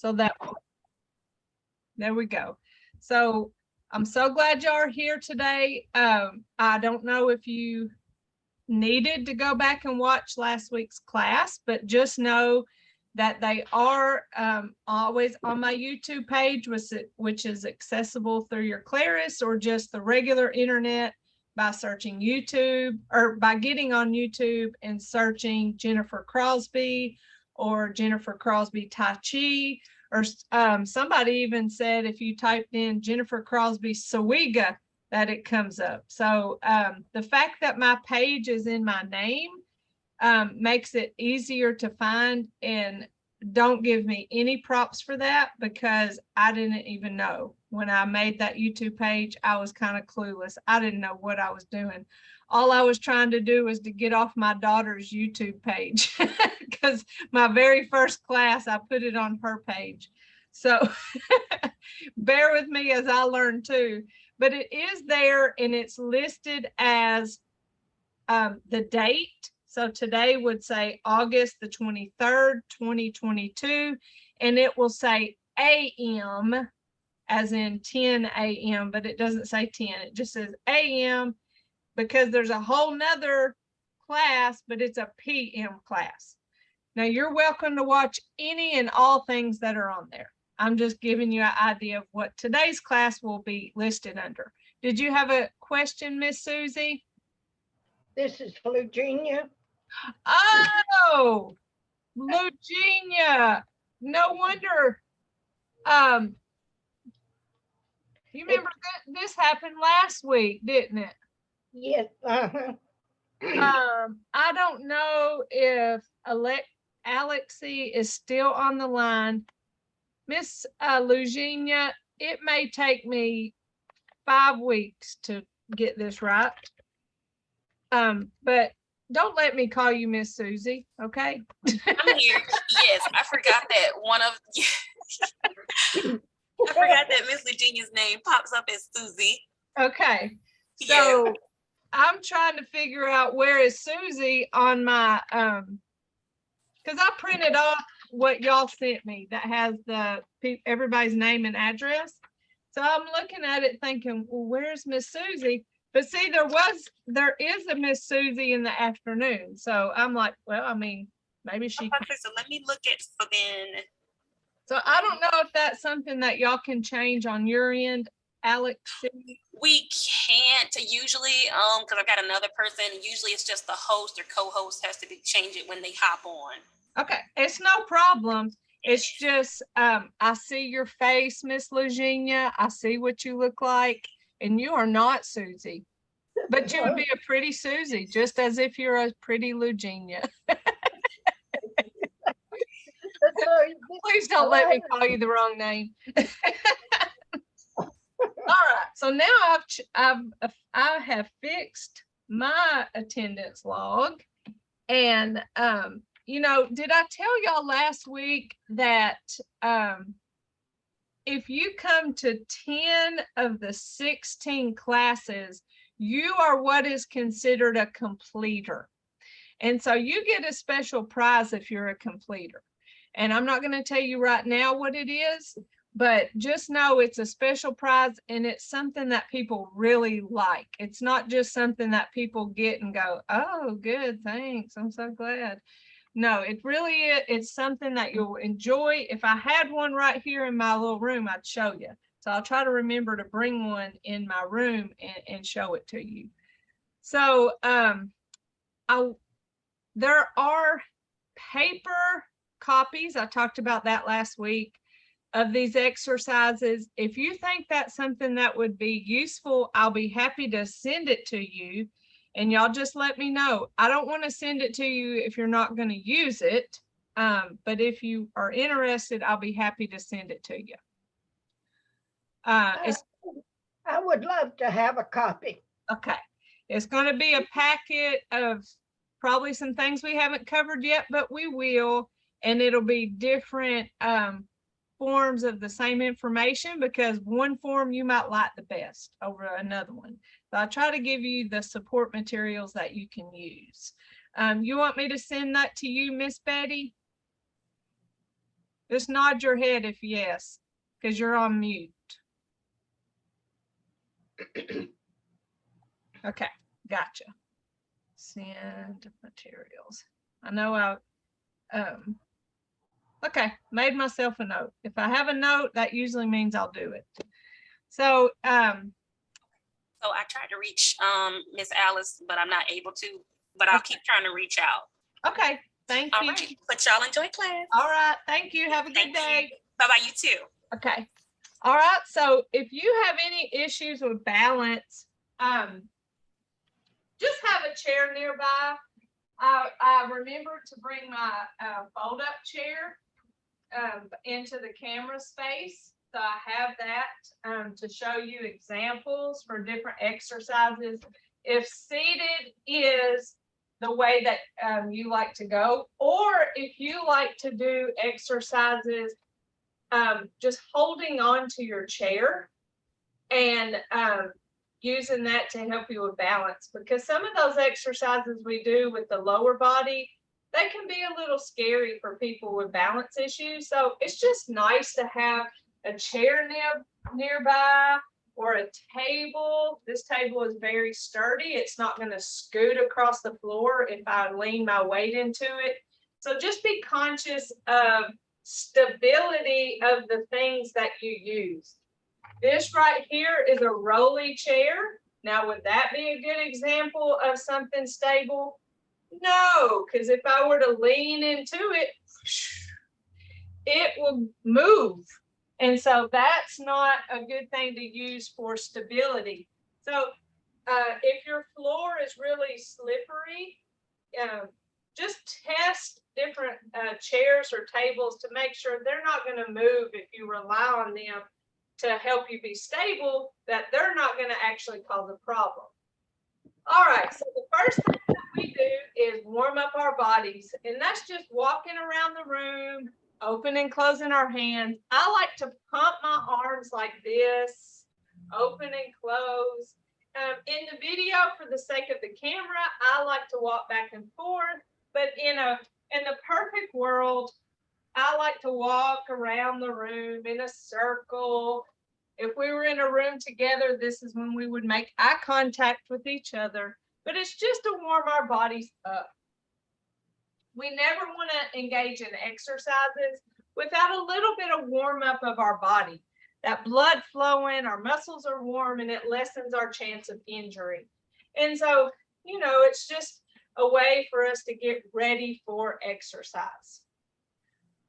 So there we go. So I'm so glad y'all are here today. I don't know if you needed to go back and watch last week's class, but just know that they are always on my YouTube page, which is accessible through your Claris or just the regular internet by searching YouTube or by getting on YouTube and searching Jennifer Crosby or Jennifer Crosby Tai Chi, or somebody even said if you typed in Jennifer Crosby SOWEGA that it comes up. So the fact that my page is in my name makes it easier to find, and don't give me any props for that because I didn't even know. When I made that YouTube page, I was kind of clueless. I didn't know what I was doing. All I was trying to do was to get off my daughter's YouTube page because my very first class, I put it on her page. So bear with me as I learn too. But it is there and it's listed as the date. So today would say August the 23rd, 2022, and it will say AM as in 10 a.m., but it doesn't say 10. It just says AM because there's a whole nother class, but it's a PM class. Now you're welcome to watch any and all things that are on there. I'm just giving you an idea of what today's class will be listed under. Did you have a question, Miss Susie? This is Eugenia. Oh, Eugenia. No wonder. You remember that this happened last week, didn't it? Yes. I don't know if Alexi is still on the line. Miss Eugenia, it may take me 5 weeks to get this right. But don't let me call you Miss Susie, okay? I'm here. Yes, I forgot that one of I forgot that Miss Eugenia's name pops up as Susie. Okay. So I'm trying to figure out where is Susie on my because I printed off what y'all sent me that has the everybody's name and address. So I'm looking at it thinking, well, where's Miss Susie? But see, there is a Miss Susie in the afternoon. So I'm like, well, I mean, maybe she. So let me look at then. So I don't know if that's something that y'all can change on your end, Alex. We can't usually, because I've got another person. Usually it's just the host or co-host has to change it when they hop on. Okay, it's no problem. It's just I see your face, Miss Eugenia. I see what you look like, and you are not Susie, but you would be a pretty Susie, just as if you're a pretty Eugenia. Please don't let me call you the wrong name. All right, so now I have fixed my attendance log, and you know, did I tell y'all last week that if you come to 10 of the 16 classes, you are what is considered a completer, and so you get a special prize if you're a completer. And I'm not going to tell you right now what it is, but just know it's a special prize and it's something that people really like. It's not just something that people get and go, oh, good, thanks, I'm so glad. No, it really is. It's something that you'll enjoy. If I had one right here in my little room, I'd show you. So I'll try to remember to bring one in my room and show it to you. So there are paper copies. I talked about that last week of these exercises. If you think that's something that would be useful, I'll be happy to send it to you, and y'all just let me know. I don't want to send it to you if you're not going to use it, but if you are interested, I'll be happy to send it to you. I would love to have a copy. Okay, it's going to be a packet of probably some things we haven't covered yet, but we will. And it'll be different forms of the same information, because one form you might like the best over another one. So I try to give you the support materials that you can use. You want me to send that to you, Miss Betty? Just nod your head if yes, because you're on mute. Okay, gotcha. Send materials. I know okay, made myself a note. If I have a note, that usually means I'll do it. So, So I tried to reach Miss Alice, but I'm not able to. But I'll keep trying to reach out. okay, thank All you. right, but y'all enjoy class. All right, thank you. Have a good Thank day. you. Bye-bye, you too. Okay. All right. So if you have any issues with balance, just have a chair nearby. I remember to bring my fold-up chair into the camera space. So I have that to show you examples for different exercises. If seated is the way that you like to go, or if you like to do exercises just holding on to your chair and using that to help you with balance, because some of those exercises we do with the lower body, they can be a little scary for people with balance issues. So it's just nice to have a chair nearby or a table. This table is very sturdy. It's not going to scoot across the floor if I lean my weight into it. So just be conscious of stability of the things that you use. This right here is a rolly chair. Now, would that be a good example of something stable? No, because if I were to lean into it, it will move. And so that's not a good thing to use for stability. So if your floor is really slippery, just test different chairs or tables to make sure they're not going to move if you rely on them to help you be stable, that they're not going to actually cause a problem. All right, so the first thing that we do is warm up our bodies, and that's just walking around the room, open and closing our hands. I like to pump my arms like this, open and close. In the video, for the sake of the camera, I like to walk back and forth, but in the perfect world, I like to walk around the room in a circle. If we were in a room together, this is when we would make eye contact with each other, but it's just to warm our bodies up. We never want to engage in exercises without a little bit of warm up of our body. That blood flowing, our muscles are warm, and it lessens our chance of injury. And so, you know, it's just a way for us to get ready for exercise.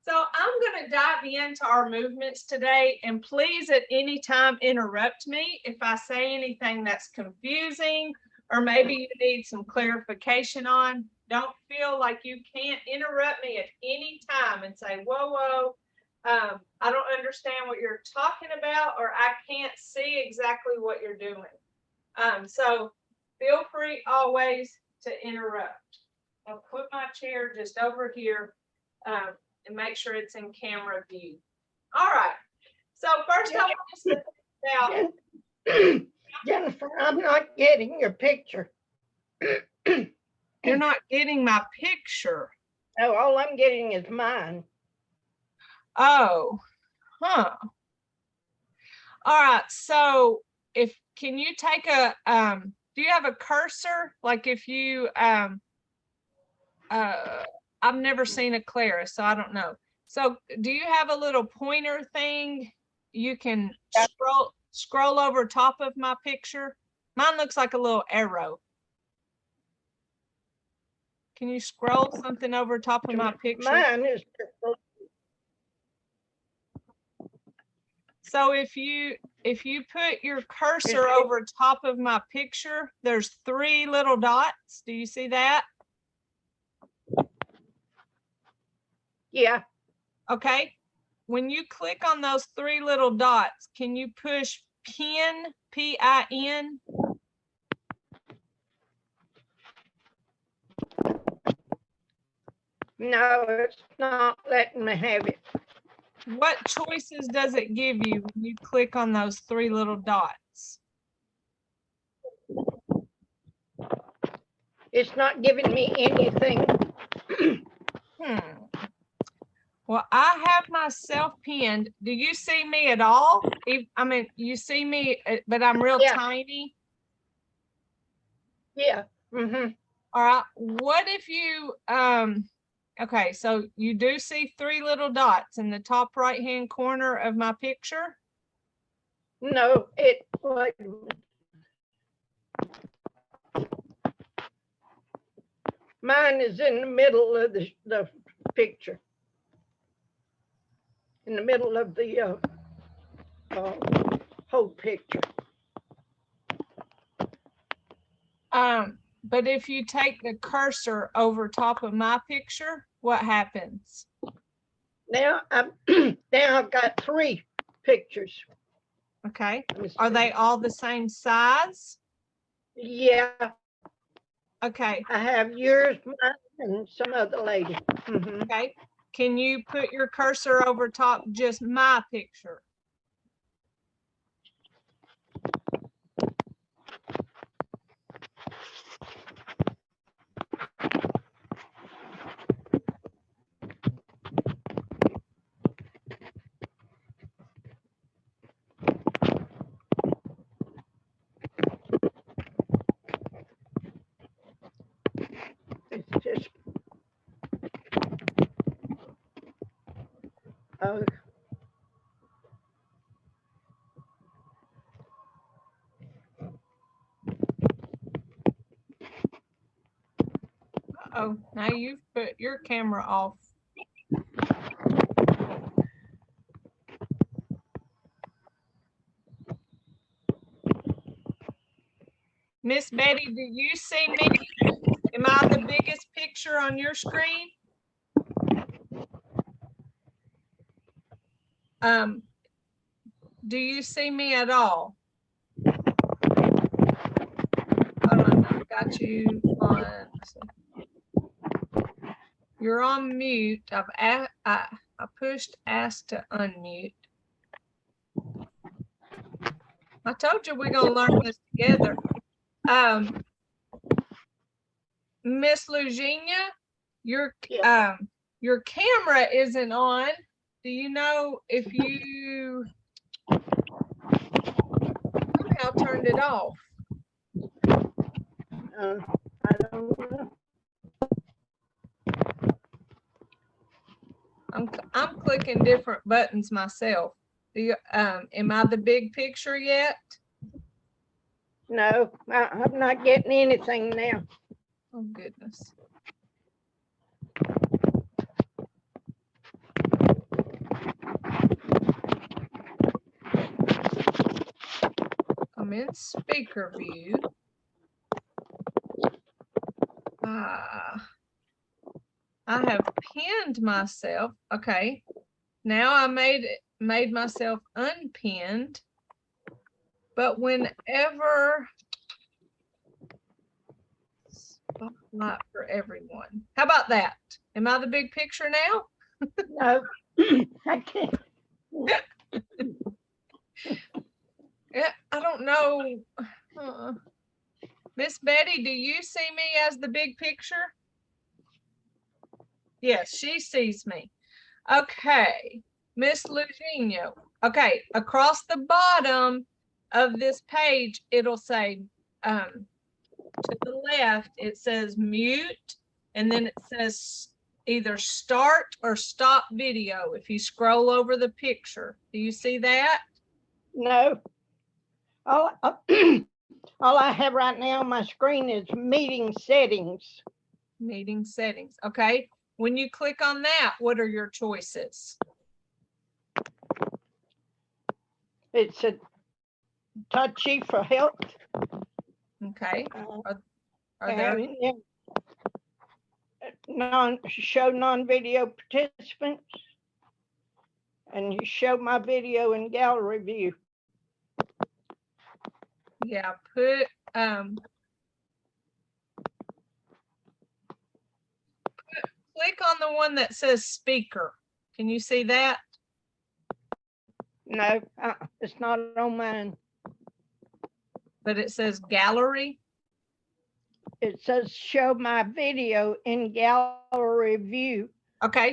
So I'm going to dive into our movements today, and please at any time interrupt me if I say anything that's confusing or maybe you need some clarification on. Don't feel like you can't interrupt me at any time and say, whoa, I don't understand what you're talking about, or I can't see exactly what you're doing. So feel free always to interrupt. I'll put my chair just over here and make sure it's in camera view. All right. So first I want to say about Jennifer, I'm not getting your picture. You're not getting my picture. No, all I'm getting is mine. Oh, huh. All right. So can you take a, do you have a cursor? Like if you, I've never seen a Clara, so I don't know. So do you have a little pointer thing? You can scroll over top of my picture. Mine looks like a little arrow. Can you scroll something over top of my picture? Mine is. So if you put your cursor over top of my picture, there's 3 little dots. Do you see that? Yeah. Okay. When you click on those 3 little dots, can you push pin, P-I-N? No, it's not letting me have it. What choices does it give you when you click on those 3 little dots? It's not giving me anything. Well, I have myself pinned. Do you see me at all? I mean, you see me, but I'm real Yeah. tiny. Yeah. Mm-hmm. All right. What if you, okay, so you do see 3 little dots in the top right-hand corner of my picture? No, wait a minute. Mine is in the middle of the picture. In the middle of the whole picture. But if you take the cursor over top of my picture, what happens? Now I've got 3 pictures. Okay. Are they all the same size? Yeah. Okay. I have yours, mine, and some other lady. Mm-hmm. Okay. Can you put your cursor over top just my picture? It's just Oh, now you've put your camera off. Miss Betty, do you see me? Am I the biggest picture on your screen? Do you see me at all? Hold on, I've got you on. You're on mute. I pushed ask to unmute. I told you we're gonna learn this together. Miss Lugenia, your camera isn't on. Do you know if you somehow turned it off? I don't know. I'm clicking different buttons myself. Do you, am I the big picture yet? No, I'm not getting anything now. Oh goodness. I'm in speaker view. I have pinned myself. Okay. Now I made myself unpinned. But whenever spotlight for everyone. How about that? Am I the big picture now? No, I can't. Yeah, I don't know. Miss Betty, do you see me as the big picture? Yes, she sees me. Okay, Miss Lugenia. Okay, across the bottom of this page, it'll say, to the left, it says mute, and then it says either start or stop video. If you scroll over the picture, do you see that? No. All I have right now on my screen is meeting settings. Meeting settings. Okay. When you click on that, what are your choices? It's a touchy for health. Okay. Are there? Show non-video participants. And you show my video in gallery view. Yeah, click on the one that says speaker. Can you see that? No, it's not on mine. But it says gallery. It says show my video in gallery view. Okay,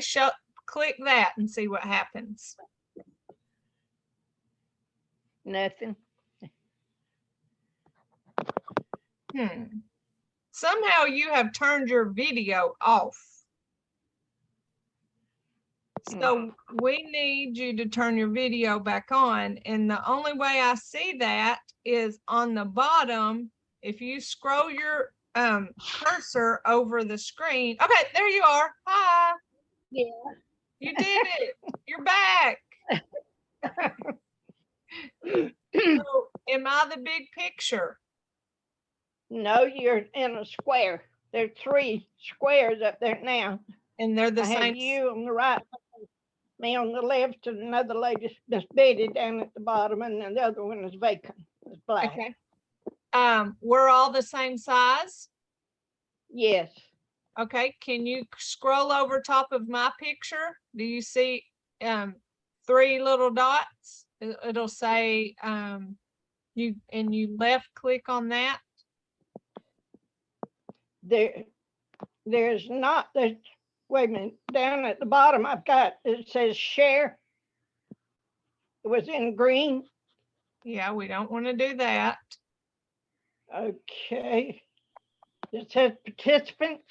click that and see what happens. Nothing. Somehow you have turned your video off. So we need you to turn your video back on. And the only way I see that is on the bottom. If you scroll your cursor over the screen. Okay, there you are. Hi. Yeah. You did it. You're back. So, am I the big picture? No, you're in a square. There are 3 squares up there now. And they're the I have same. you on the right, me on the left, and another lady that's bedded down at the bottom, and then the other one is vacant. It's black. Okay. We're all the same size. Yes. Okay. Can you scroll over top of my picture? Do you see 3 little dots? It'll say you left click on that. There's not, wait a minute, down at the bottom I've got, it says share. It was in green. Yeah, we don't want to do that. Okay. It says participants.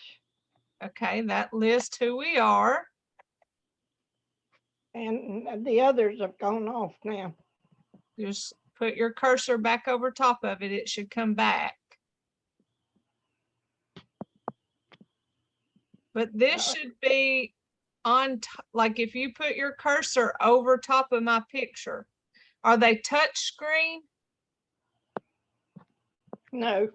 Okay, that lists who we are. And the others have gone off now. Just put your cursor back over top of it. It should come back. But this should be on, like if you put your cursor over top of my picture, are they touch screen? No.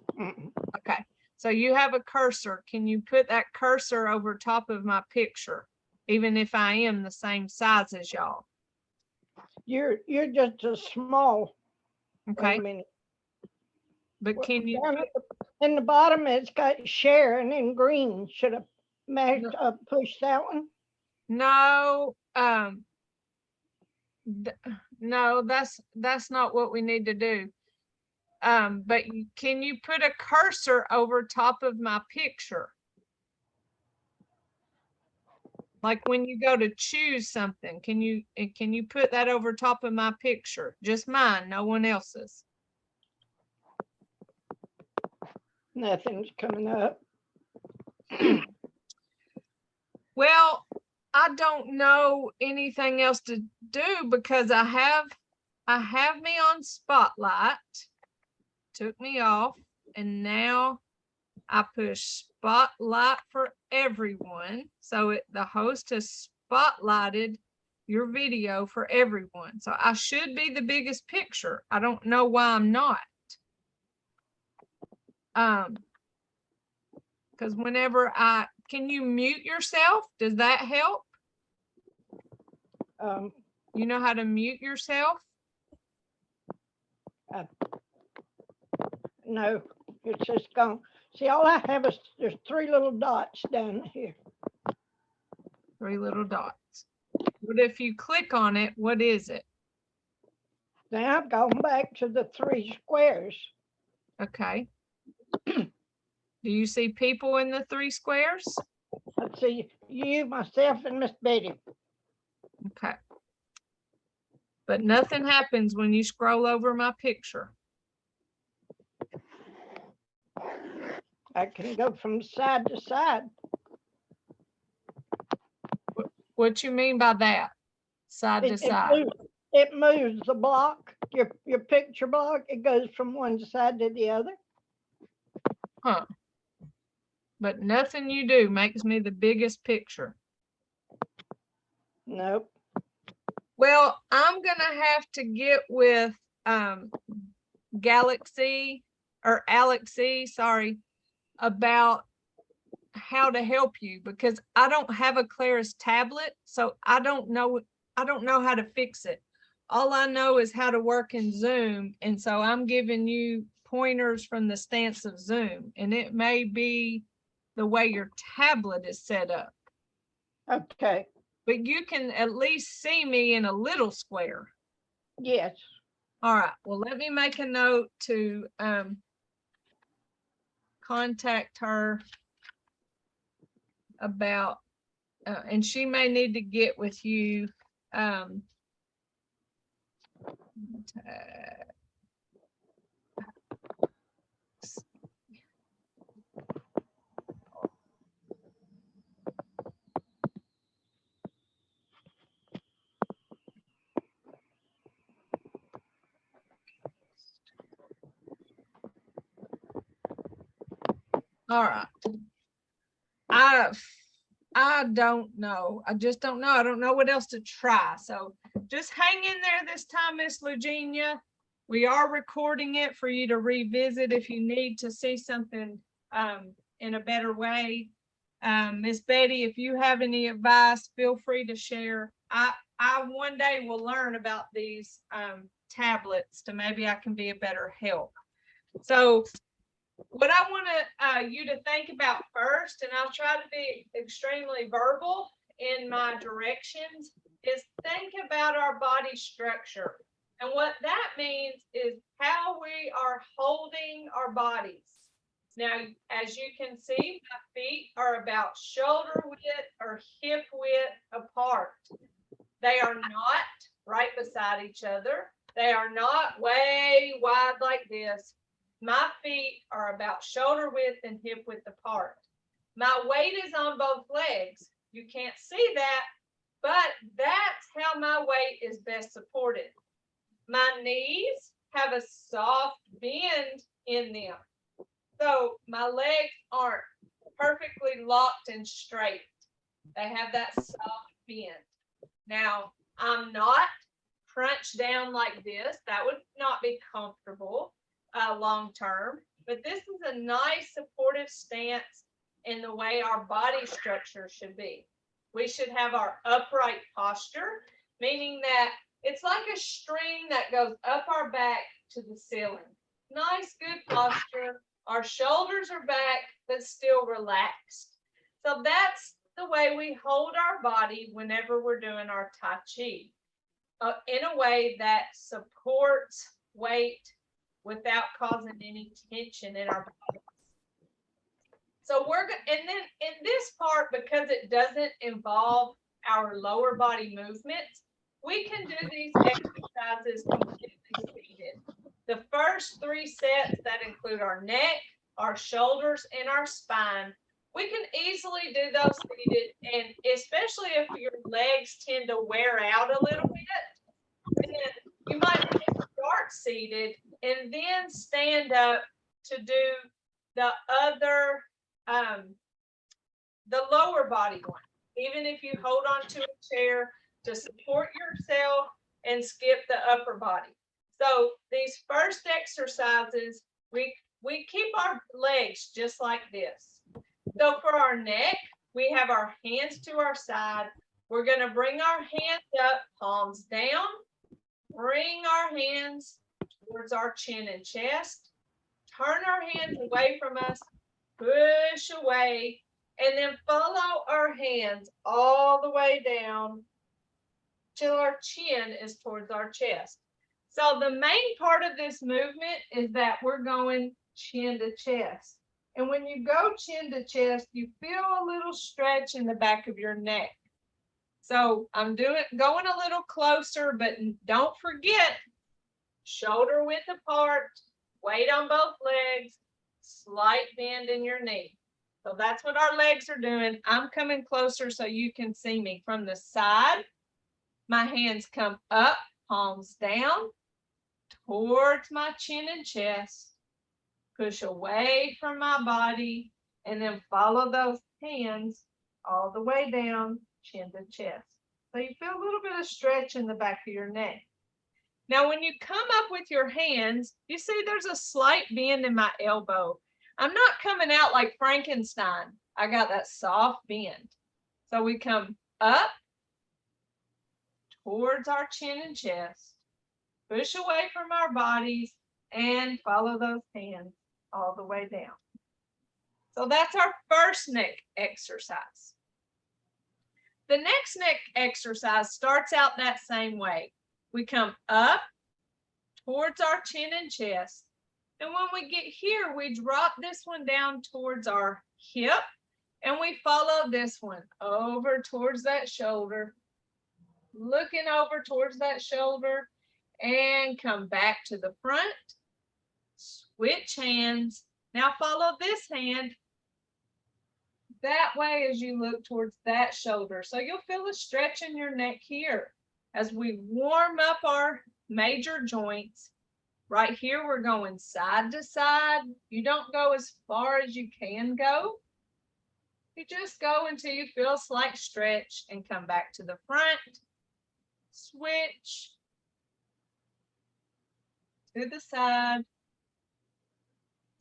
Okay, so you have a cursor. Can you put that cursor over top of my picture, even if I am the same size as y'all? You're just a small. Okay. Wait a minute. But can you down in the bottom it's got share and in green. Should have pushed that one? No, no, that's not what we need to do. But can you put a cursor over top of my picture? Like when you go to choose something, can you put that over top of my picture? Just mine, no one else's. Nothing's coming up. Well, I don't know anything else to do because I have me on Spotlight, took me off, and now I push Spotlight for everyone. So the host has spotlighted your video for everyone. So I should be the biggest picture. I don't know why I'm not. Because whenever can you mute yourself? Does that help? You know how to mute yourself? No, it's just gone. See, all I have is there's 3 little dots down here. 3 little dots. But if you click on it, what is it? Now I've gone back to the 3 squares. Okay. Do you see people in the 3 squares? Let's see, you, myself, and Miss Betty. Okay. But nothing happens when you scroll over my picture. I can go from side to side. What you mean by that? Side to side? It moves the block, your picture block. It goes from one side to the other. Huh. But nothing you do makes me the biggest picture. Nope. Well, I'm gonna have to get with Alexi, sorry, about how to help you, because I don't have a Claris tablet, so I don't know how to fix it. All I know is how to work in Zoom, and so I'm giving you pointers from the stance of Zoom, and it may be the way your tablet is set up. Okay. But you can at least see me in a little square. Yes. All right. Well, let me make a note to contact her about and she may need to get with you. All right. I don't know. I just don't know. I don't know what else to try. So just hang in there this time, Miss Eugenia. We are recording it for you to revisit if you need to see something in a better way. Miss Betty, if you have any advice, feel free to share. I one day will learn about these tablets to maybe I can be a better help. So what I want you to think about first, and I'll try to be extremely verbal in my directions, is think about our body structure. And what that means is how we are holding our bodies. Now, as you can see, my feet are about shoulder width or hip width apart. They are not right beside each other. They are not way wide like this. My feet are about shoulder width and hip width apart. My weight is on both legs. You can't see that, but that's how my weight is best supported. My knees have a soft bend in them. So my legs aren't perfectly locked and straight. They have that soft bend. Now, I'm not crunched down like this. That would not be comfortable long term, but this is a nice supportive stance in the way our body structure should be. We should have our upright posture, meaning that it's like a string that goes up our back to the ceiling. Nice, good posture. Our shoulders are back, but still relaxed. So that's the way we hold our body whenever we're doing our Tai Chi, in a way that supports weight without causing any tension in our bodies. So and then in this part, because it doesn't involve our lower body movements, we can do these exercises completely seated. The first 3 sets that include our neck, our shoulders, and our spine, we can easily do those seated, and especially if your legs tend to wear out a little bit, then you might start seated and then stand up to do the other, the lower body one. Even if you hold on to a chair to support yourself and skip the upper body. So these first exercises, we keep our legs just like this. So for our neck, we have our hands to our side. We're going to bring our hands up, palms down, bring our hands towards our chin and chest, turn our hands away from us, push away, and then follow our hands all the way down till our chin is towards our chest. So the main part of this movement is that we're going chin to chest. And when you go chin to chest, you feel a little stretch in the back of your neck. So I'm going a little closer, but don't forget, shoulder width apart, weight on both legs, slight bend in your knee. So that's what our legs are doing. I'm coming closer so you can see me from the side. My hands come up, palms down, towards my chin and chest, push away from my body, and then follow those hands all the way down, chin to chest. So you feel a little bit of stretch in the back of your neck. Now, when you come up with your hands, you see there's a slight bend in my elbow. I'm not coming out like Frankenstein. I got that soft bend. So we come up towards our chin and chest, push away from our bodies, and follow those hands all the way down. So that's our first neck exercise. The next neck exercise starts out that same way. We come up towards our chin and chest. And when we get here, we drop this one down towards our hip And we follow this one over towards that shoulder, looking over towards that shoulder, and come back to the front. Switch hands. Now follow this hand that way as you look towards that shoulder. So you'll feel a stretch in your neck here as we warm up our major joints. Right here, we're going side to side. You don't go as far as you can go. You just go until you feel a slight stretch and come back to the front. Switch to the side.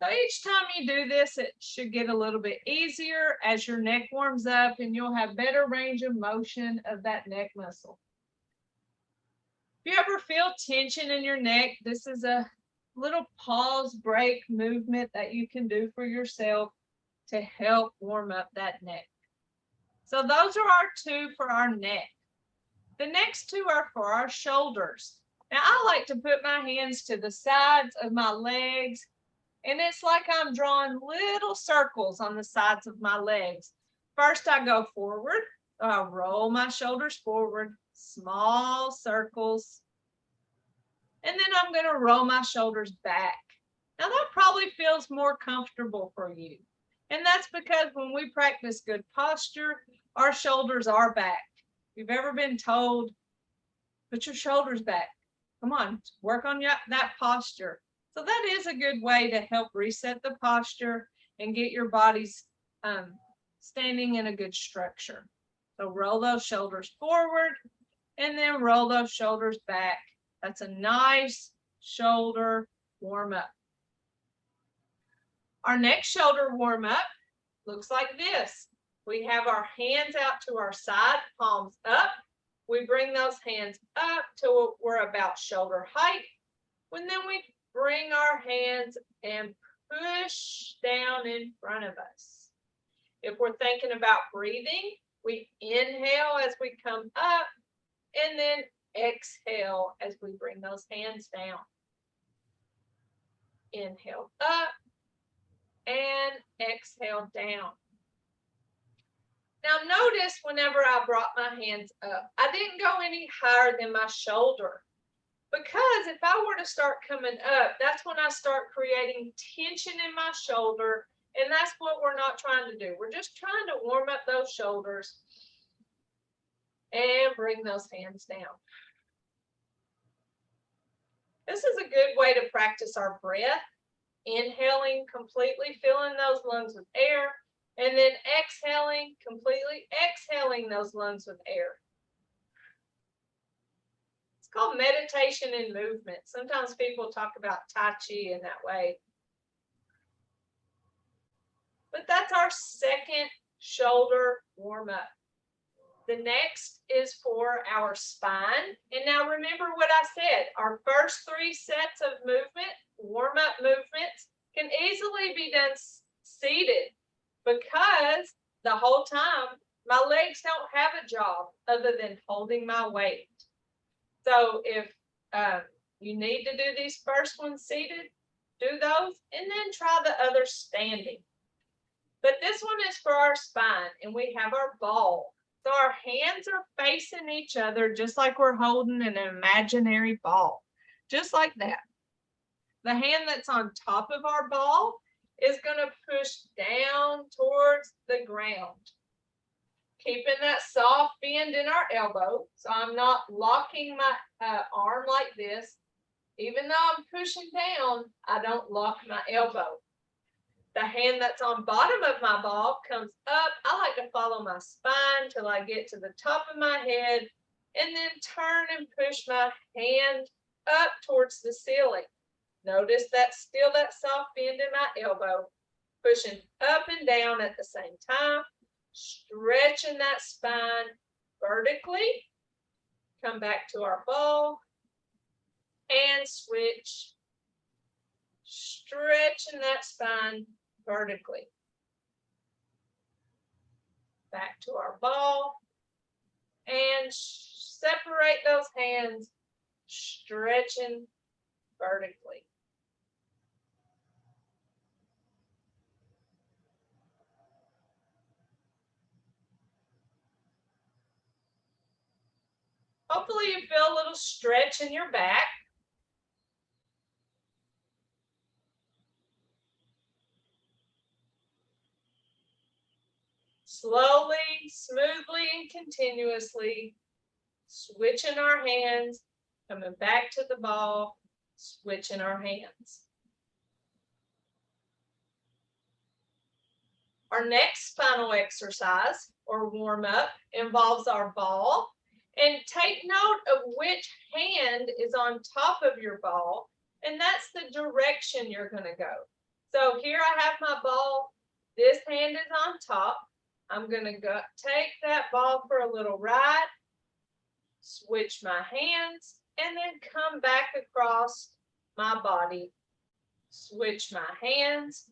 So each time you do this, it should get a little bit easier as your neck warms up and you'll have better range of motion of that neck muscle. If you ever feel tension in your neck, this is a little pause break movement that you can do for yourself to help warm up that neck. So those are our two for our neck. The next two are for our shoulders. Now I like to put my hands to the sides of my legs, and it's like I'm drawing little circles on the sides of my legs. First I go forward, so I roll my shoulders forward, small circles, and then I'm going to roll my shoulders back. Now that probably feels more comfortable for you. And that's because when we practice good posture, our shoulders are back. If you've ever been told, put your shoulders back, come on, work on that posture. So that is a good way to help reset the posture and get your body's standing in a good structure. So roll those shoulders forward and then roll those shoulders back. That's a nice shoulder warm up. Our next shoulder warm up looks like this. We have our hands out to our side, palms up. We bring those hands up till we're about shoulder height. And then we bring our hands and push down in front of us. If we're thinking about breathing, we inhale as we come up and then exhale as we bring those hands down. Inhale up and exhale down. Now notice whenever I brought my hands up, I didn't go any higher than my shoulder. Because if I were to start coming up, that's when I start creating tension in my shoulder. And that's what we're not trying to do. We're just trying to warm up those shoulders and bring those hands down. This is a good way to practice our breath. Inhaling, completely filling those lungs with air, and then exhaling, completely exhaling those lungs with air. It's called meditation in movement. Sometimes people talk about Tai Chi in that way. But that's our second shoulder warm up. The next is for our spine. And now remember what I said, our first three sets of movement, warm up movements, can easily be done seated because the whole time my legs don't have a job other than holding my weight. So if you need to do these first ones seated, do those and then try the others standing. But this one is for our spine and we have our ball. So our hands are facing each other just like we're holding an imaginary ball, just like that. The hand that's on top of our ball is going to push down towards the ground. Keeping that soft bend in our elbow. So I'm not locking my arm like this. Even though I'm pushing down, I don't lock my elbow. The hand that's on bottom of my ball comes up. I like to follow my spine till I get to the top of my head and then turn and push my hand up towards the ceiling. Notice that's still that soft bend in my elbow, pushing up and down at the same time, stretching that spine vertically. Come back to our ball and switch, stretching that spine vertically. Back to our ball and separate those hands, stretching vertically. Hopefully you feel a little stretch in your back. Slowly, smoothly, and continuously switching our hands, coming back to the ball, switching our hands. Our next spinal exercise or warm-up involves our ball. And take note of which hand is on top of your ball, and that's the direction you're going to go. So here I have my ball. This hand is on top. I'm going to go take that ball for a little ride, switch my hands, and then come back across my body. Switch my hands,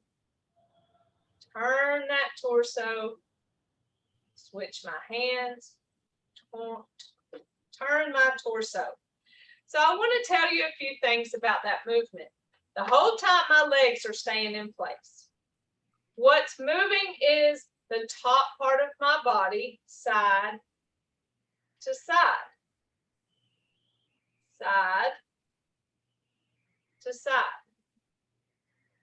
turn that torso, switch my hands, turn my torso. So I want to tell you a few things about that movement. The whole time my legs are staying in place. What's moving is the top part of my body, side to side, side to side.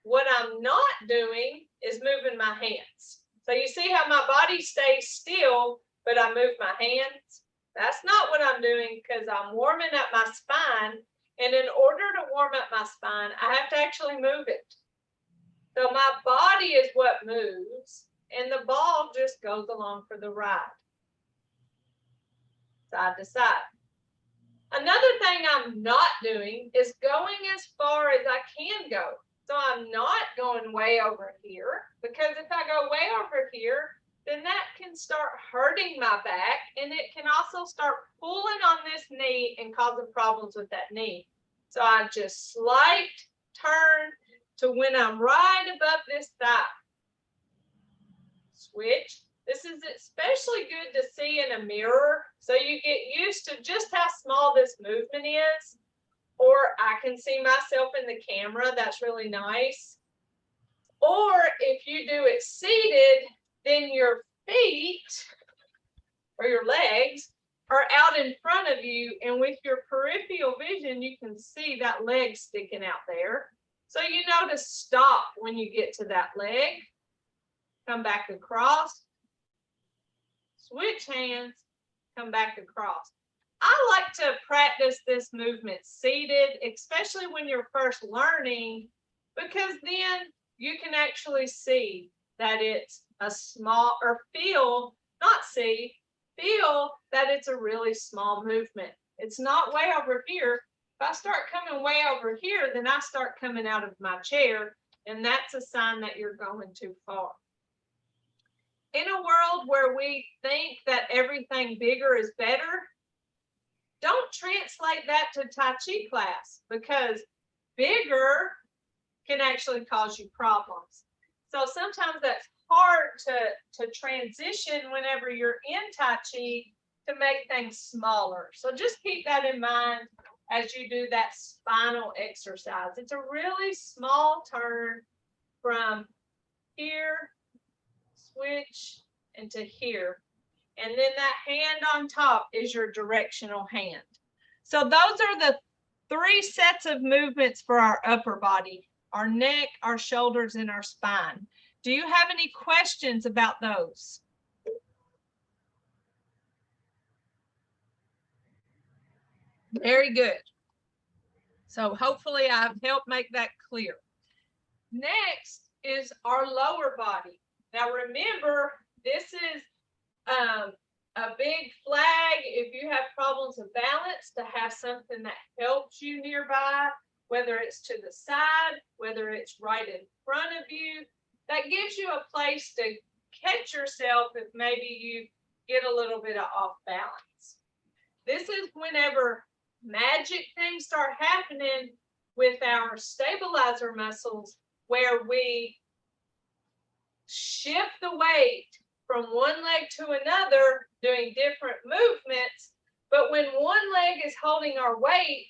What I'm not doing is moving my hands. So you see how my body stays still, but I move my hands? That's not what I'm doing because I'm warming up my spine. And in order to warm up my spine, I have to actually move it. So my body is what moves, and the ball just goes along for the ride, side to side. Another thing I'm not doing is going as far as I can go. So I'm not going way over here, because if I go way over here, then that can start hurting my back, and it can also start pulling on this knee and causing problems with that knee. So I just slight turn to when I'm right above this thigh. Switch. This is especially good to see in a mirror, so you get used to just how small this movement is. Or I can see myself in the camera. That's really nice. Or if you do it seated, then your feet or your legs are out in front of you, and with your peripheral vision, you can see that leg sticking out there. So you know to stop when you get to that leg. Come back across. Switch hands. Come back across. I like to practice this movement seated, especially when you're first learning, because then you can actually see that it's a small, or feel, not see, feel that it's a really small movement. It's not way over here. If I start coming way over here, then I start coming out of my chair, and that's a sign that you're going too far. In a world where we think that everything bigger is better, don't translate that to Tai Chi class, because bigger can actually cause you problems. So sometimes that's hard to transition whenever you're in Tai Chi to make things smaller. So just keep that in mind as you do that spinal exercise. It's a really small turn from here, switch, into here. And then that hand on top is your directional hand. So those are the 3 sets of movements for our upper body: our neck, our shoulders, and our spine. Do you have any questions about those? Very good. So hopefully I've helped make that clear. Next is our lower body. Now remember, this is a big flag if you have problems with balance, to have something that helps you nearby, whether it's to the side, whether it's right in front of you. That gives you a place to catch yourself if maybe you get a little bit of off balance. This is whenever magic things start happening with our stabilizer muscles, where we shift the weight from one leg to another, doing different movements. But when one leg is holding our weight,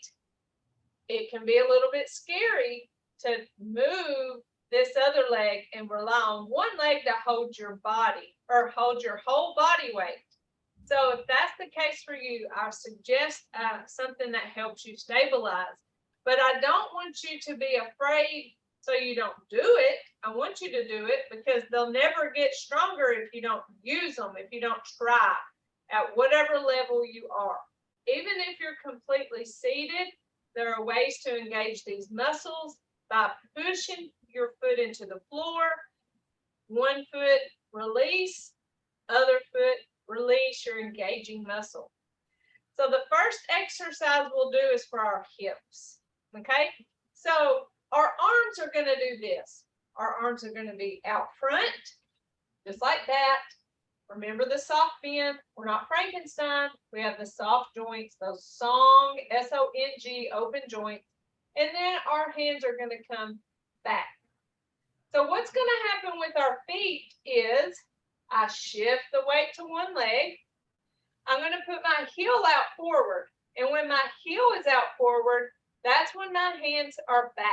it can be a little bit scary to move this other leg and rely on one leg to hold your body, or hold your whole body weight. So if that's the case for you, I suggest something that helps you stabilize. But I don't want you to be afraid so you don't do it. I want you to do it because they'll never get stronger if you don't use them, if you don't try at whatever level you are. Even if you're completely seated, there are ways to engage these muscles by pushing your foot into the floor. One foot, release, other foot, release. You're engaging muscle. So the first exercise we'll do is for our hips. Okay, so our arms are going to do this. Our arms are going to be out front, just like that. Remember the soft bend. We're not Frankenstein. We have the soft joints, those SONG, S-O-N-G, open joints. And then our hands are going to come back. So what's going to happen with our feet is I shift the weight to one leg. I'm going to put my heel out forward. And when my heel is out forward, that's when my hands are back.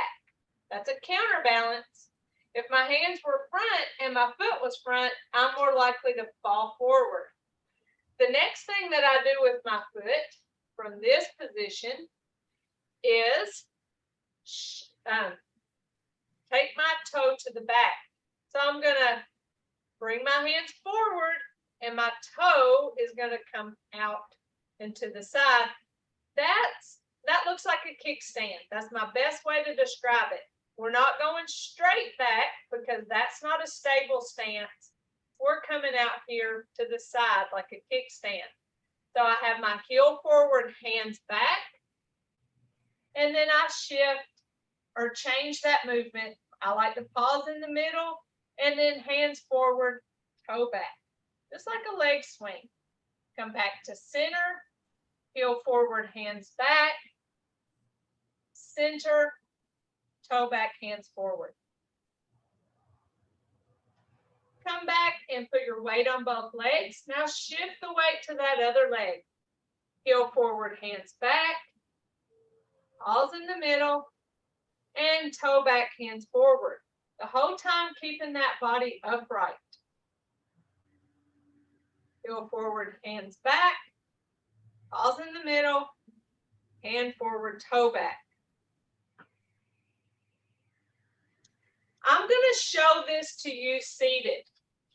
That's a counterbalance. If my hands were front and my foot was front, I'm more likely to fall forward. The next thing that I do with my foot from this position is take my toe to the back. So I'm going to bring my hands forward and my toe is going to come out and to the side. That looks like a kickstand. That's my best way to describe it. We're not going straight back because that's not a stable stance. We're coming out here to the side like a kickstand. So I have my heel forward, hands back, and then I shift or change that movement. I like to pause in the middle and then hands forward, toe back, just like a leg swing. Come back to center, heel forward, hands back, center, toe back, hands forward. Come back and put your weight on both legs. Now shift the weight to that other leg. Heel forward, hands back, pause in the middle, and toe back, hands forward. The whole time keeping that body upright. Heel forward, hands back, pause in the middle, hand forward, toe back. I'm going to show this to you seated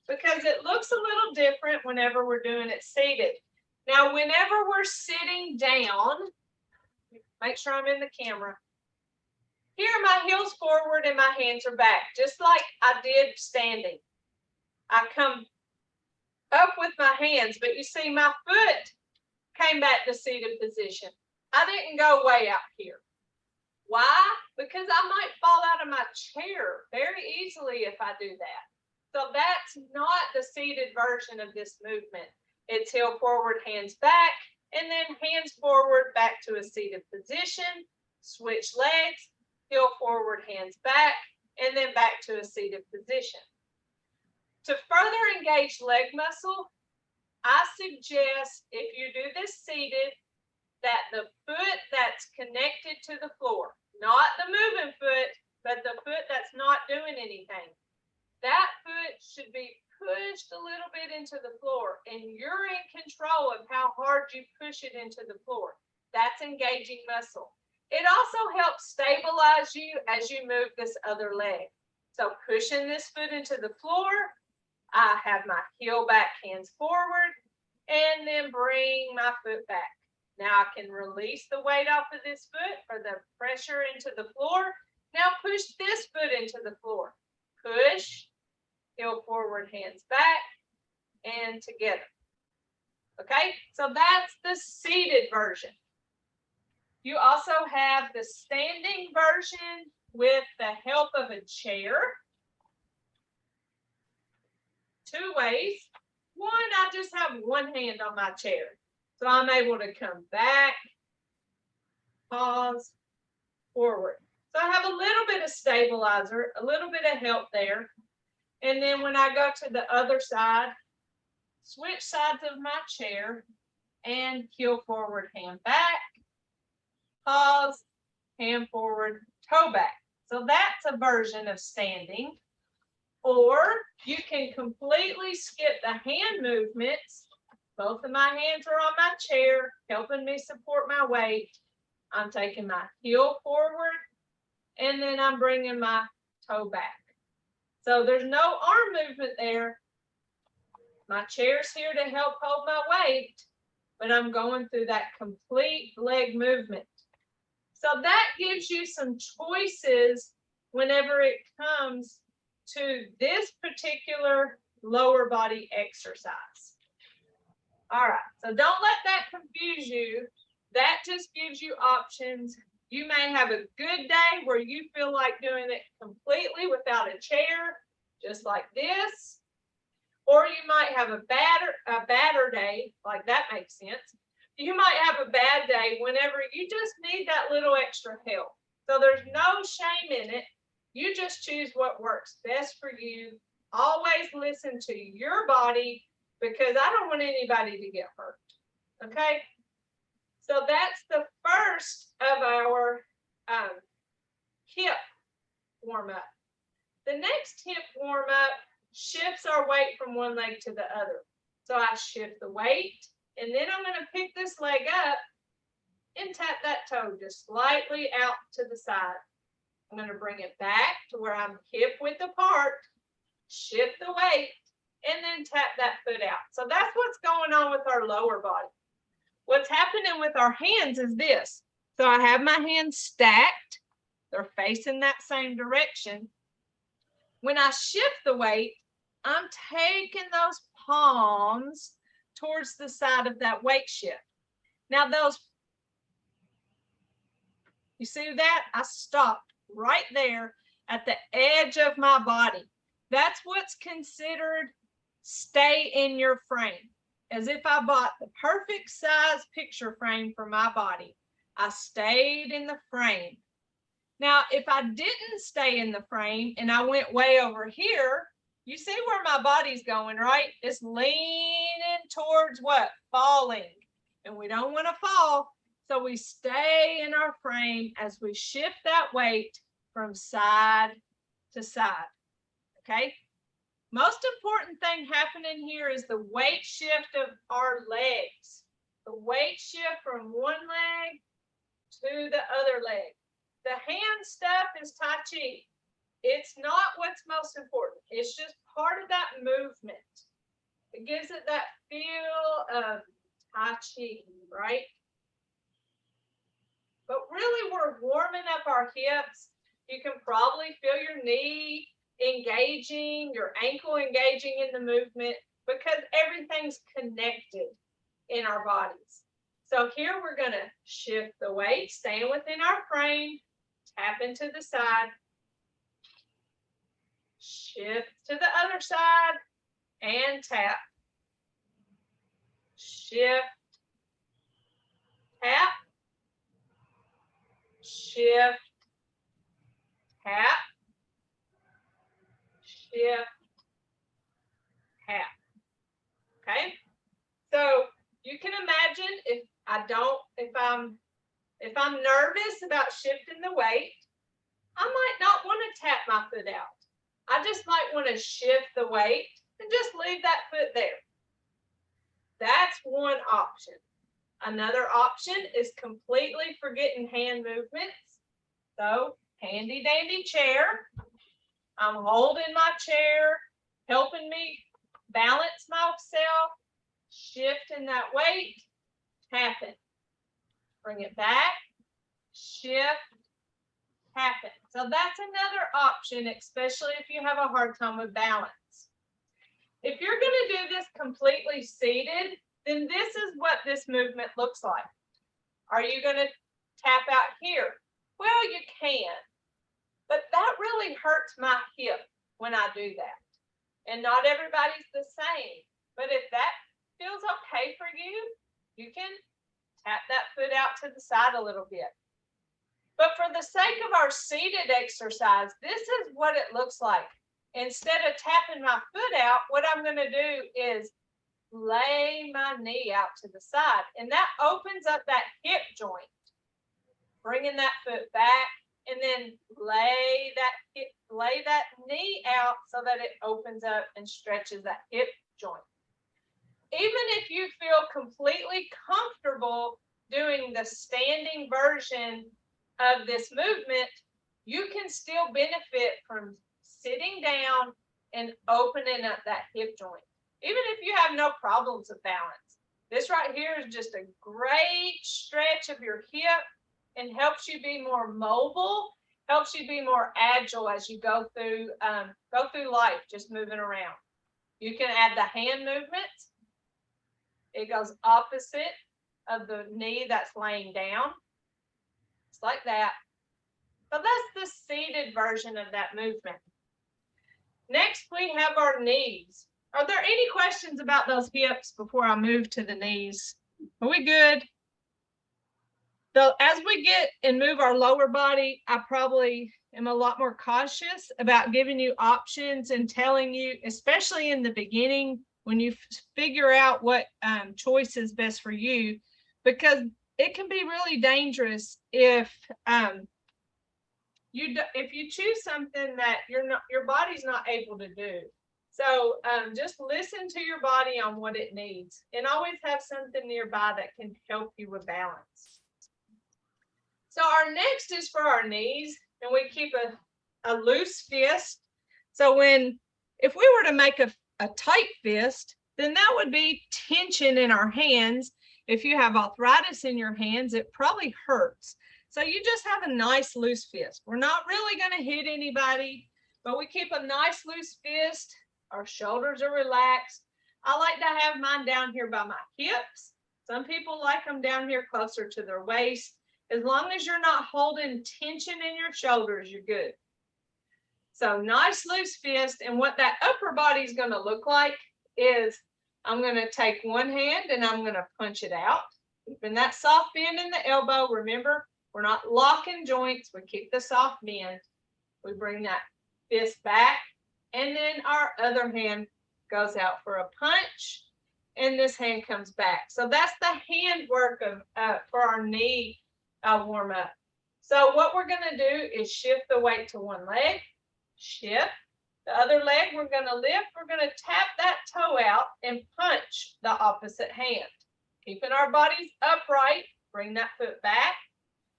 because it looks a little different whenever we're doing it seated. Now, whenever we're sitting down, make sure I'm in the camera. Here, my heels forward and my hands are back, just like I did standing. I come up with my hands, but you see my foot came back to seated position. I didn't go way out here. Why? Because I might fall out of my chair very easily if I do that. So that's not the seated version of this movement. It's heel forward, hands back, and then hands forward back to a seated position, switch legs, heel forward, hands back, and then back to a seated position. To further engage leg muscle, I suggest if you do this seated, that the foot that's connected to the floor, not the moving foot, but the foot that's not doing anything, that foot should be pushed a little bit into the floor, and you're in control of how hard you push it into the floor. That's engaging muscle. It also helps stabilize you as you move this other leg. So pushing this foot into the floor, I have my heel back, hands forward, and then bring my foot back. Now I can release the weight off of this foot for the pressure into the floor. Now push this foot into the floor. Push, heel forward, hands back, and together. Okay, so that's the seated version. You also have the standing version with the help of a chair. Two ways. One, I just have one hand on my chair. So I'm able to come back, pause, forward. So I have a little bit of stabilizer, a little bit of help there. And then when I go to the other side, switch sides of my chair and heel forward, hand back, pause, hand forward, toe back. So that's a version of standing. Or you can completely skip the hand movements Both of my hands are on my chair, helping me support my weight. I'm taking my heel forward, and then I'm bringing my toe back. So there's no arm movement there. My chair's here to help hold my weight, but I'm going through that complete leg movement. So that gives you some choices whenever it comes to this particular lower body exercise. All right, so don't let that confuse you. That just gives you options. You may have a good day where you feel like doing it completely without a chair, just like this. Or you might have a badder day, like that makes sense. You might have a bad day whenever you just need that little extra help. So there's no shame in it. You just choose what works best for you. Always listen to your body, because I don't want anybody to get hurt. Okay? So that's the first of our hip warm-up. The next hip warm-up shifts our weight from one leg to the other. So I shift the weight, and then I'm going to pick this leg up and tap that toe just slightly out to the side. I'm going to bring it back to where I'm hip width apart, shift the weight, and then tap that foot out. So that's what's going on with our lower body. What's happening with our hands is this. So I have my hands stacked. They're facing that same direction. When I shift the weight, I'm taking those palms towards the side of that weight shift. Now you see that? I stopped right there at the edge of my body. That's what's considered stay in your frame. As if I bought the perfect size picture frame for my body. I stayed in the frame. Now, if I didn't stay in the frame and I went way over here, you see where my body's going, right? It's leaning towards what? Falling. And we don't want to fall. So we stay in our frame as we shift that weight from side to side. Okay? Most important thing happening here is the weight shift of our legs. The weight shift from one leg to the other leg. The hand stuff is Tai Chi. It's not what's most important. It's just part of that movement. It gives it that feel of Tai Chi, right? But really, we're warming up our hips. You can probably feel your knee engaging, your ankle engaging in the movement, because everything's connected in our bodies. So here we're going to shift the weight, staying within our frame, tap into the side, shift to the other side, and tap, shift, tap, shift, tap, shift, tap. Okay? So you can imagine if I'm nervous about shifting the weight, I might not want to tap my foot out. I just might want to shift the weight and just leave that foot there. That's one option. Another option is completely forgetting hand movements. So, handy dandy chair. I'm holding my chair, helping me balance myself, shifting that weight, tapping. Bring it back, shift, tapping. So that's another option, especially if you have a hard time with balance. If you're going to do this completely seated, then this is what this movement looks like. Are you going to tap out here? Well, you can, but that really hurts my hip when I do that. And not everybody's the same, but if that feels okay for you, you can tap that foot out to the side a little bit. But for the sake of our seated exercise, this is what it looks like. Instead of tapping my foot out, what I'm going to do is lay my knee out to the side, and that opens up that hip joint. Bringing that foot back, and then lay that knee out so that it opens up and stretches that hip joint. even if you feel completely comfortable doing the standing version of this movement, you can still benefit from sitting down and opening up that hip joint. Even if you have no problems with balance, this right here is just a great stretch of your hip and helps you be more mobile, helps you be more agile as you go through life, just moving around. You can add the hand movements. It goes opposite of the knee that's laying down. It's like that. So that's the seated version of that movement. Next, we have our knees. Are there any questions about those hips before I move to the knees? Are we good? So as we get and move our lower body, I probably am a lot more cautious about giving you options and telling you, especially in the beginning, when you figure out what choice is best for you, because it can be really dangerous if you choose something that your body's not able to do. So just listen to your body on what it needs, and always have something nearby that can help you with balance. So our next is for our knees, and we keep a loose fist. So if we were to make a tight fist, then that would be tension in our hands. If you have arthritis in your hands, it probably hurts. So you just have a nice loose fist. We're not really going to hit anybody, but we keep a nice loose fist. Our shoulders are relaxed. I like to have mine down here by my hips. Some people like them down here closer to their waist. As long as you're not holding tension in your shoulders, you're good. So nice loose fist. And what that upper body is going to look like is I'm going to take one hand and I'm going to punch it out. Keeping that soft bend in the elbow. Remember, we're not locking joints. We keep the soft bend. We bring that fist back. And then our other hand goes out for a punch. And this hand comes back. So that's the hand work for our knee warm up. So what we're going to do is shift the weight to one leg. Shift. The other leg we're going to lift. We're going to tap that toe out and punch the opposite hand. Keeping our bodies upright. Bring that foot back.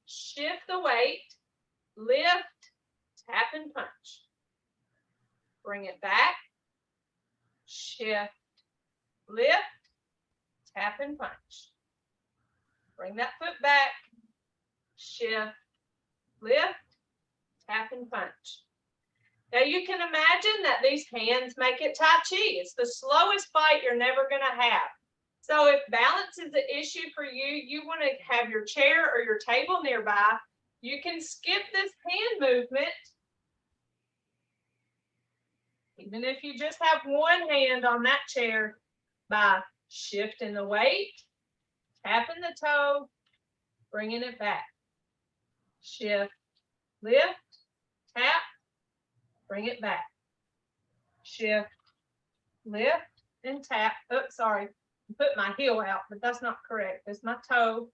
Shift the weight. Lift. Tap and punch. Bring it back. Shift. Lift. Tap and punch. Bring that foot back. Shift. Lift. Tap and punch. Now you can imagine that these hands make it Tai Chi. It's the slowest fight you're never going to have. So if balance is an issue for you, you want to have your chair or your table nearby, you can skip this hand movement. Even if you just have one hand on that chair, by shifting the weight, tapping the toe, bringing it back. Shift, lift, tap, bring it back. Shift, lift, and tap. Oh, sorry, put my heel out, but that's not correct. It's my toe.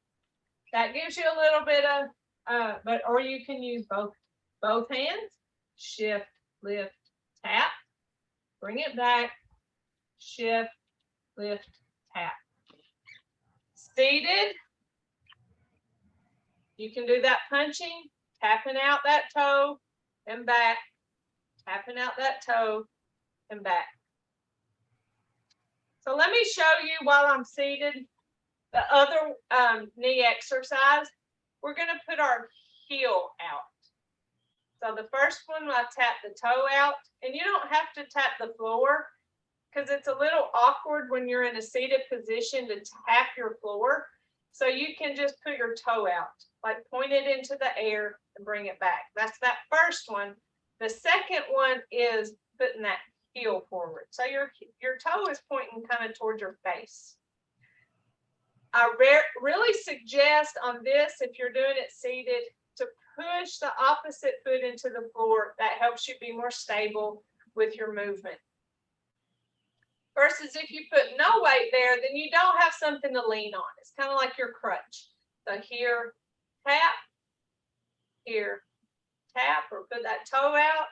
That gives you a little bit of, or you can use both hands. Shift, lift, tap, bring it back. Shift, lift, tap. Seated. You can do that punching, tapping out that toe and back, tapping out that toe and back. So let me show you while I'm seated the other knee exercise. We're going to put our heel out. So the first one, I tap the toe out, and you don't have to tap the floor because it's a little awkward when you're in a seated position to tap your floor. So you can just put your toe out, like point it into the air and bring it back. That's that first one. The second one is putting that heel forward. So your toe is pointing kind of towards your face. I really suggest on this, if you're doing it seated, to push the opposite foot into the floor. That helps you be more stable with your movement. Versus if you put no weight there, then you don't have something to lean on. It's kind of like your crutch. So here, tap, here, tap, or put that toe out,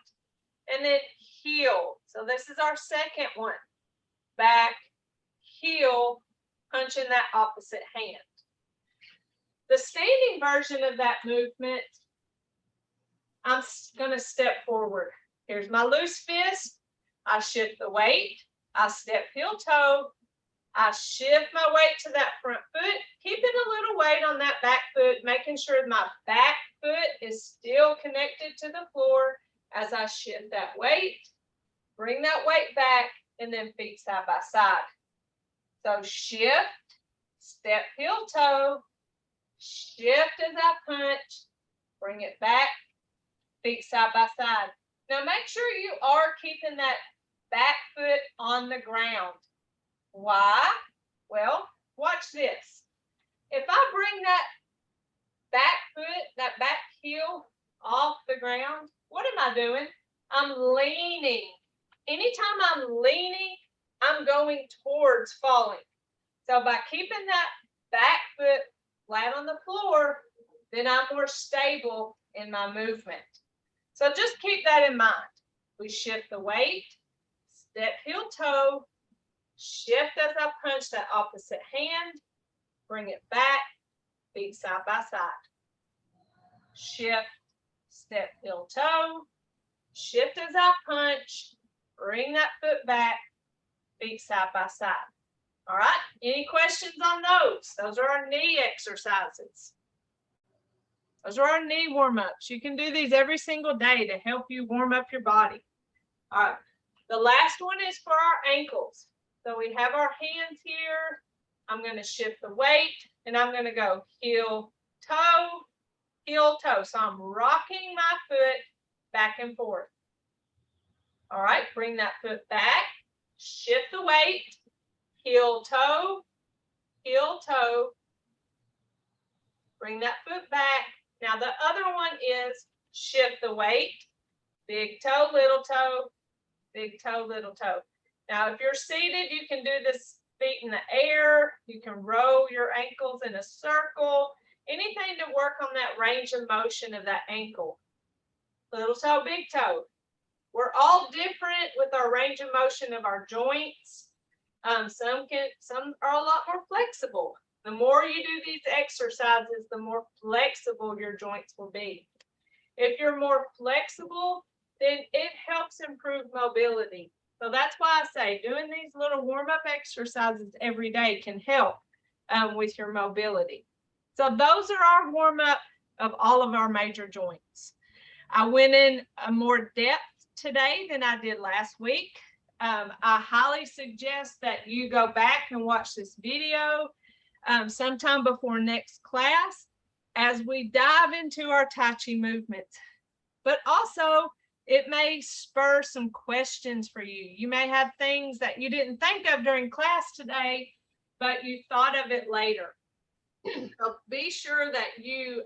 and then heel. So this is our second one. Back, heel, punching that opposite hand. The standing version of that movement, I'm going to step forward. Here's my loose fist. I shift the weight. I step heel toe. I shift my weight to that front foot, keeping a little weight on that back foot, making sure my back foot is still connected to the floor as I shift that weight. Bring that weight back, and then feet side by side. So shift, step heel toe, shift as I punch, bring it back, feet side by side. Now make sure you are keeping that back foot on the ground. Why? Well, watch this. If I bring that back foot, that back heel off the ground, what am I doing? I'm leaning. Anytime I'm leaning, I'm going towards falling. So by keeping that back foot flat on the floor, then I'm more stable in my movement. So just keep that in mind. We shift the weight, step heel toe, shift as I punch that opposite hand, bring it back, feet side by side. Shift, step heel toe, shift as I punch, bring that foot back, feet side by side. All right, any questions on those? Those are our knee exercises. Those are our knee warm-ups. You can do these every single day to help you warm up your body. All right, the last one is for our ankles. So we have our hands here. I'm going to shift the weight, and I'm going to go heel, toe, heel, toe. So I'm rocking my foot back and forth. All right, bring that foot back, shift the weight, heel, toe, bring that foot back. Now the other one is shift the weight, big toe, little toe, big toe, little toe. Now if you're seated, you can do this feet in the air. You can roll your ankles in a circle, anything to work on that range of motion of that ankle. Little toe, big toe. We're all different with our range of motion of our joints. Some are a lot more flexible. The more you do these exercises, the more flexible your joints will be. If you're more flexible, then it helps improve mobility. So that's why I say doing these little warm-up exercises every day can help with your mobility. So those are our warm-up of all of our major joints. I went in more depth today than I did last week. I highly suggest that you go back and watch this video sometime before next class as we dive into our Tai Chi movements. But also, it may spur some questions for you. You may have things that you didn't think of during class today, but you thought of it later. So be sure that you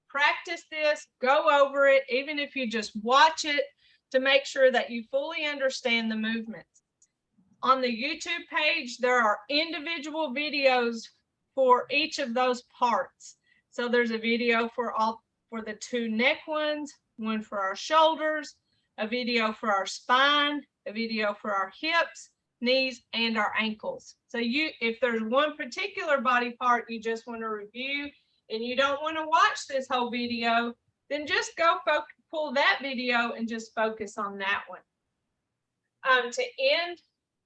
practice this, go over it, even if you just watch it, to make sure that you fully understand the movements. On the YouTube page, there are individual videos for each of those parts. So there's a video for the two neck ones, one for our shoulders, a video for our spine, a video for our hips, knees, and our ankles. So if there's one particular body part you just want to review and you don't want to watch this whole video, then just go pull that video and just focus on that one. To end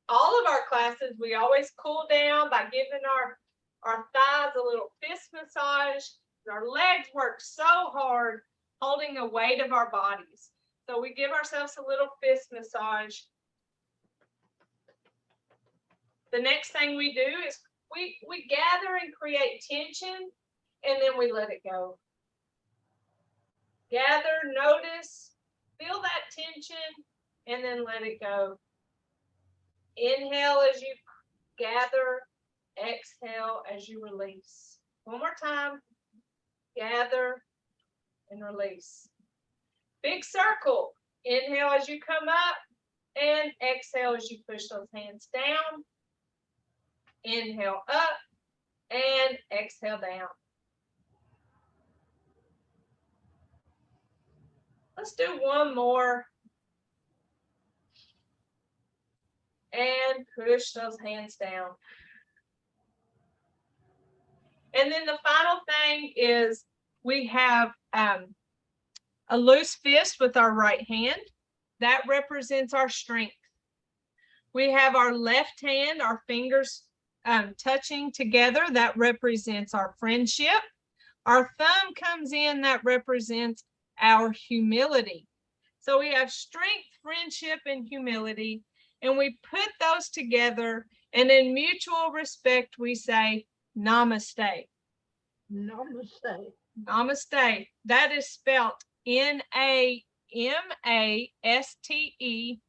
all of our classes, we always cool down by giving our thighs a little fist massage. Our legs work so hard holding a weight of our bodies. So we give ourselves a little fist massage. The next thing we do is we gather and create tension, and then we let it go. Gather, notice, feel that tension, and then let it go. Inhale as you gather, exhale as you release. One more time. Gather and release. Big circle. Inhale as you come up, and exhale as you push those hands down. Inhale up, and exhale down. Let's do one more. and push those hands down. And then the final thing is we have a loose fist with our right hand. That represents our strength. We have our left hand, our fingers touching together. That represents our friendship. Our thumb comes in. That represents our humility. So we have strength, friendship, and humility. And we put those together. And in mutual respect, we say, Namaste. Namaste. Namaste. That is spelled Namaste,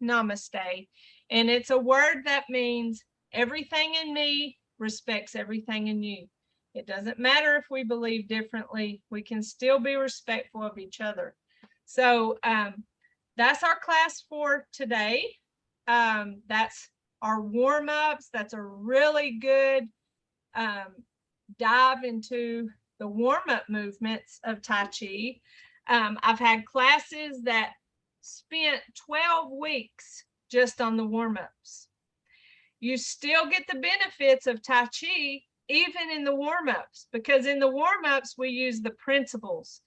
Namaste. And it's a word that means everything in me respects everything in you. It doesn't matter if we believe differently. We can still be respectful of each other. So that's our class for today. That's our warm-ups. That's a really good dive into the warm-up movements of Tai Chi. I've had classes that spent 12 weeks just on the warm-ups. You still get the benefits of Tai Chi even in the warm-ups, because in the warm-ups we use the principles.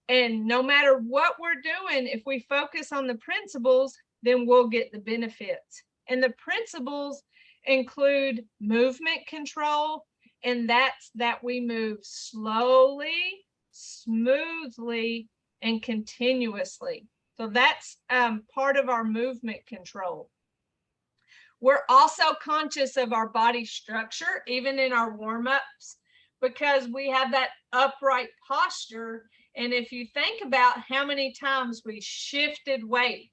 And no matter what we're doing, if we focus on the principles, then we'll get the benefits. And the principles include movement control, and that's that we move slowly, smoothly, and continuously. So that's part of our movement control. We're also conscious of our body structure, even in our warm-ups, because we have that upright posture. And if you think about how many times we shifted weight,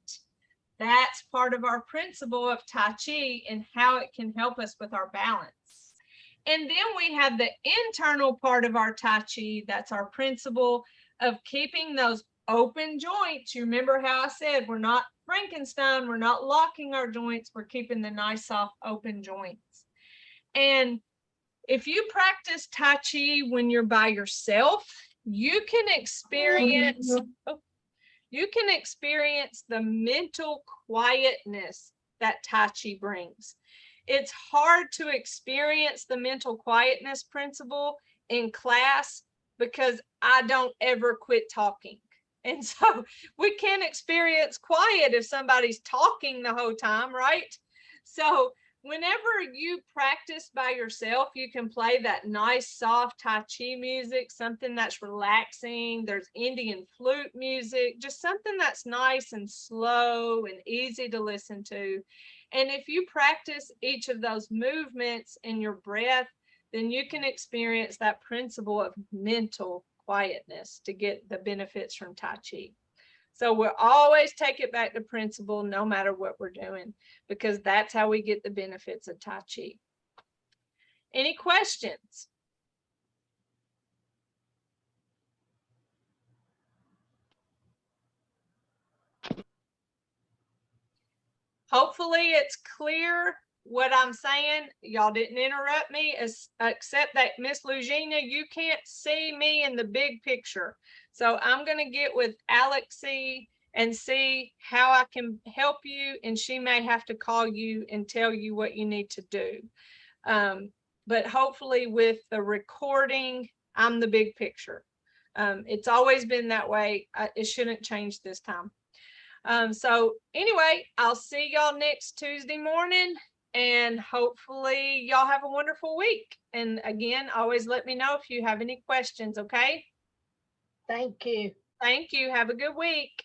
that's part of our principle of Tai Chi and how it can help us with our balance. And then we have the internal part of our Tai Chi. That's our principle of keeping those open joints. You remember how I said, we're not Frankenstein, we're not locking our joints, we're keeping the nice, soft, open joints. And if you practice Tai Chi when you're by yourself, you can experience the mental quietness that Tai Chi brings. It's hard to experience the mental quietness principle in class because I don't ever quit talking. And so we can't experience quiet if somebody's talking the whole time, right? So whenever you practice by yourself, you can play that nice, soft Tai Chi music, something that's relaxing. There's Indian flute music, just something that's nice and slow and easy to listen to. And if you practice each of those movements in your breath, then you can experience that principle of mental quietness to get the benefits from Tai Chi. So we'll always take it back to principle no matter what we're doing, because that's how we get the benefits of Tai Chi. Any questions? Hopefully it's clear what I'm saying. Y'all didn't interrupt me, except that Miss Lugina, you can't see me in the big picture. So I'm going to get with Alexie and see how I can help you, and she may have to call you and tell you what you need to do. But hopefully with the recording, I'm the big picture. It's always been that way. It shouldn't change this time. So anyway, I'll see y'all next Tuesday morning, and hopefully y'all have a wonderful week. And again, always let me know if you have any questions, okay? Thank you. Thank you. Have a good week.